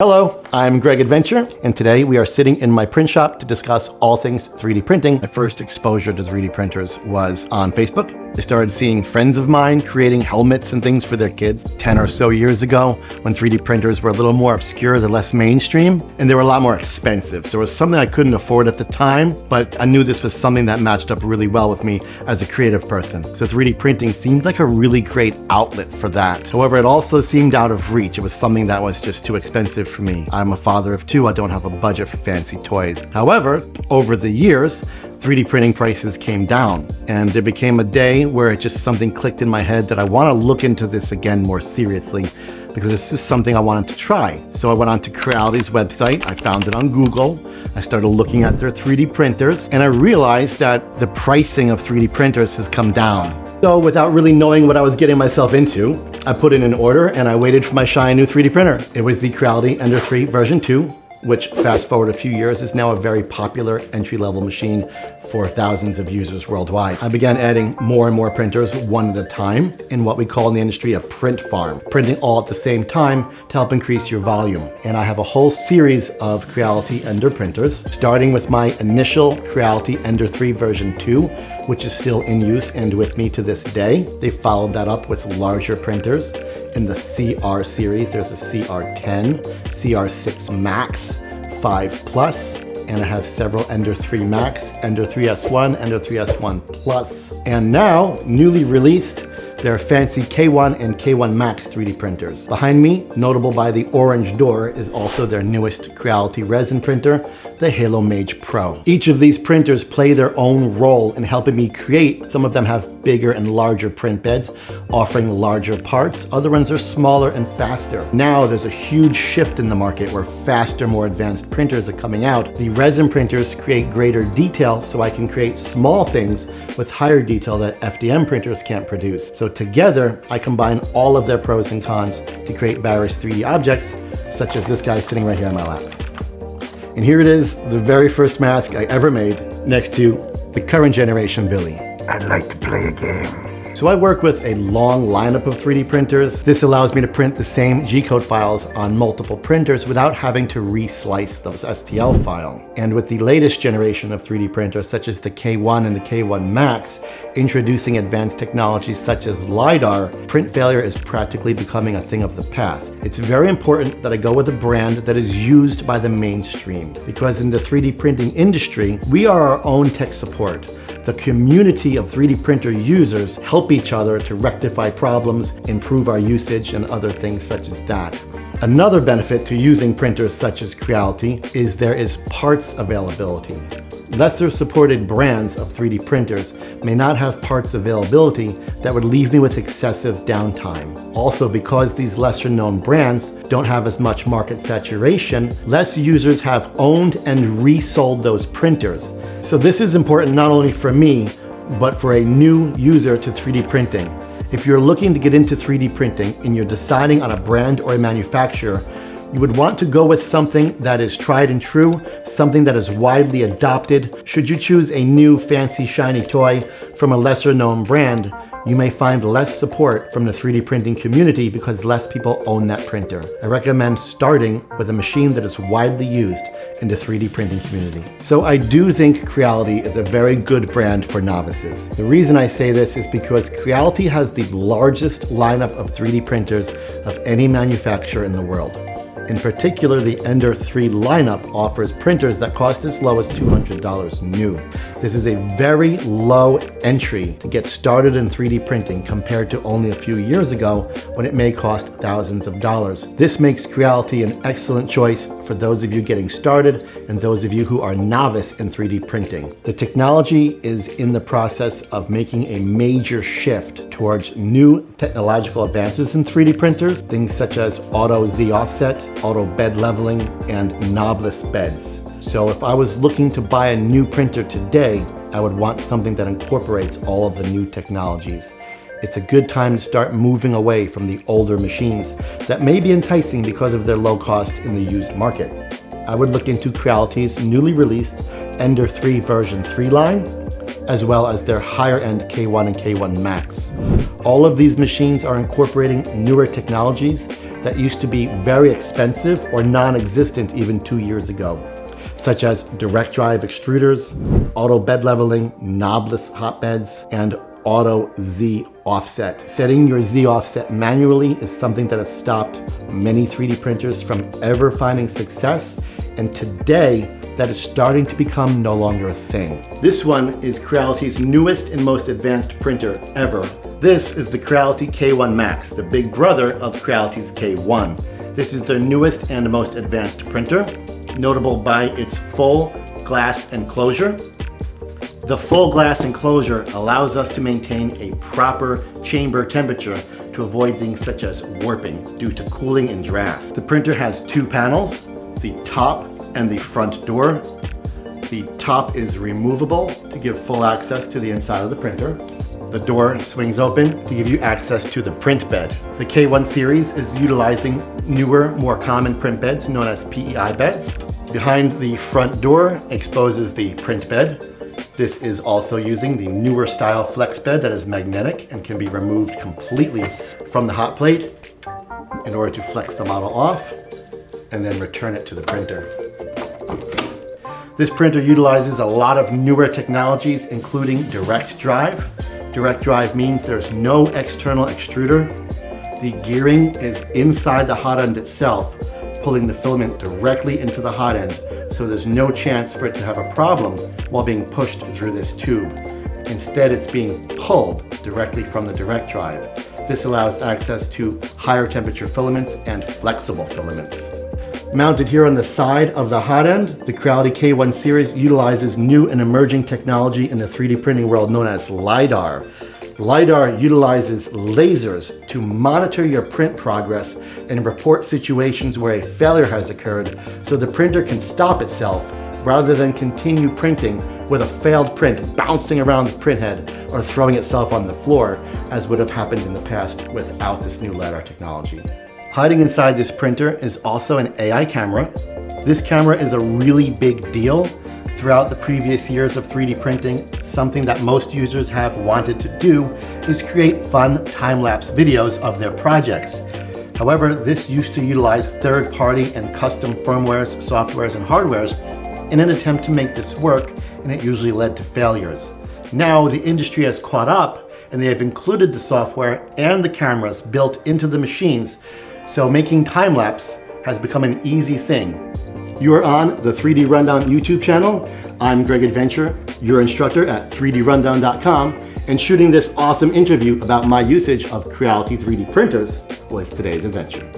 Hello, I'm Gregg Adventure, and today we are sitting in my print shop to discuss all things 3D printing. My first exposure to 3D printers was on Facebook. I started seeing friends of mine creating helmets and things for their kids 10 or so years ago when 3D printers were a little more obscure, they're less mainstream, and they were a lot more expensive. So it was something I couldn't afford at the time, but I knew this was something that matched up really well with me as a creative person. So 3D printing seemed like a really great outlet for that. However, it also seemed out of reach. It was something that was just too expensive for me. I'm a father of two. I don't have a budget for fancy toys. However, over the years, 3D printing prices came down, and there became a day where it just something clicked in my head that I want to look into this again more seriously, because this is something I wanted to try. So I went on to Creality's website, I found it on Google, I started looking at their 3D printers, and I realized that the pricing of 3D printers has come down. So without really knowing what I was getting myself into, I put in an order and I waited for my shiny new 3D printer. It was the Creality Ender 3 version 2, which fast forward a few years is now a very popular entry-level machine for thousands of users worldwide. I began adding more and more printers one at a time in what we call in the industry a print farm, printing all at the same time to help increase your volume. And I have a whole series of Creality Ender printers, starting with my initial Creality Ender 3 version 2, which is still in use and with me to this day. They followed that up with larger printers. In the CR series, there's a CR10, CR6 Max, 5 Plus, and I have several Ender 3 Max, Ender 3S1, Ender 3S1 Plus. And now, newly released, there are fancy K1 and K1 Max 3D printers. Behind me, notable by the orange door, is also their newest Creality resin printer, the Halo Mage Pro. Each of these printers play their own role in helping me create. Some of them have bigger and larger print beds, offering larger parts. Other ones are smaller and faster. Now there's a huge shift in the market where faster, more advanced printers are coming out. The resin printers create greater detail, so I can create small things with higher detail that FDM printers can't produce. So together, I combine all of their pros and cons to create various 3D objects, such as this guy sitting right here on my lap. And here it is, the very first mask I ever made, next to the current generation Billy. I'd like to play a game. So I work with a long lineup of 3D printers. This allows me to print the same G-code files on multiple printers without having to re-slice those STL files. And with the latest generation of 3D printers, such as the K1 and the K1 Max, introducing advanced technologies such as LiDAR, print failure is practically becoming a thing of the past. It's very important that I go with a brand that is used by the mainstream, because in the 3D printing industry, we are our own tech support. The community of 3D printer users help each other to rectify problems, improve our usage, and other things such as that. Another benefit to using printers such as Creality is there is parts availability. Lesser supported brands of 3D printers may not have parts availability that would leave me with excessive downtime. Also, because these lesser known brands don't have as much market saturation, less users have owned and resold those printers. So this is important not only for me, but for a new user to 3D printing. If you're looking to get into 3D printing and you're deciding on a brand or a manufacturer, you would want to go with something that is tried and true, something that is widely adopted. Should you choose a new fancy shiny toy from a lesser known brand, you may find less support from the 3D printing community because less people own that printer. I recommend starting with a machine that is widely used in the 3D printing community. So I do think Creality is a very good brand for novices. The reason I say this is because Creality has the largest lineup of 3D printers of any manufacturer in the world. In particular, the Ender 3 lineup offers printers that cost as low as $200 new. This is a very low entry to get started in 3D printing compared to only a few years ago when it may cost thousands of dollars. This makes Creality an excellent choice for those of you getting started and those of you who are novice in 3D printing. The technology is in the process of making a major shift towards new technological advances in 3D printers, things such as auto Z offset, auto bed leveling, and knobless beds. So if I was looking to buy a new printer today, I would want something that incorporates all of the new technologies. It's a good time to start moving away from the older machines that may be enticing because of their low cost in the used market. I would look into Creality's newly released Ender 3 version 3 line, as well as their higher end K1 and K1 Max. All of these machines are incorporating newer technologies that used to be very expensive or non-existent even 2 years ago, such as direct drive extruders, auto bed leveling, knobless hotbeds, and auto Z offset. Setting your Z offset manually is something that has stopped many 3D printers from ever finding success, and today that is starting to become no longer a thing. This one is Creality's newest and most advanced printer ever. This is the Creality K1 Max, the big brother of Creality's K1. This is their newest and most advanced printer, notable by its full glass enclosure. The full glass enclosure allows us to maintain a proper chamber temperature to avoid things such as warping due to cooling and drafts. The printer has two panels, the top and the front door. The top is removable to give full access to the inside of the printer. The door swings open to give you access to the print bed. The K1 series is utilizing newer, more common print beds known as PEI beds. Behind the front door exposes the print bed. This is also using the newer style flex bed that is magnetic and can be removed completely from the hot plate in order to flex the model off and then return it to the printer. This printer utilizes a lot of newer technologies, including direct drive. Direct drive means there's no external extruder. The gearing is inside the hot end itself, pulling the filament directly into the hot end, so there's no chance for it to have a problem while being pushed through this tube. Instead, it's being pulled directly from the direct drive. This allows access to higher temperature filaments and flexible filaments. Mounted here on the side of the hot end, the Creality K1 series utilizes new and emerging technology in the 3D printing world known as LiDAR. LiDAR utilizes lasers to monitor your print progress and report situations where a failure has occurred so the printer can stop itself rather than continue printing with a failed print bouncing around the printhead or throwing itself on the floor, as would have happened in the past without this new LiDAR technology. Hiding inside this printer is also an AI camera. This camera is a really big deal. Throughout the previous years of 3D printing, something that most users have wanted to do is create fun time-lapse videos of their projects. However, this used to utilize third-party and custom firmwares, softwares, and hardwares in an attempt to make this work, and it usually led to failures. Now, the industry has caught up, and they have included the software and the cameras built into the machines, so making time-lapse has become an easy thing. You are on the 3D Rundown YouTube channel. I'm Gregg Adventure, your instructor at 3drundown.com, and shooting this awesome interview about my usage of Creality 3D printers was today's adventure.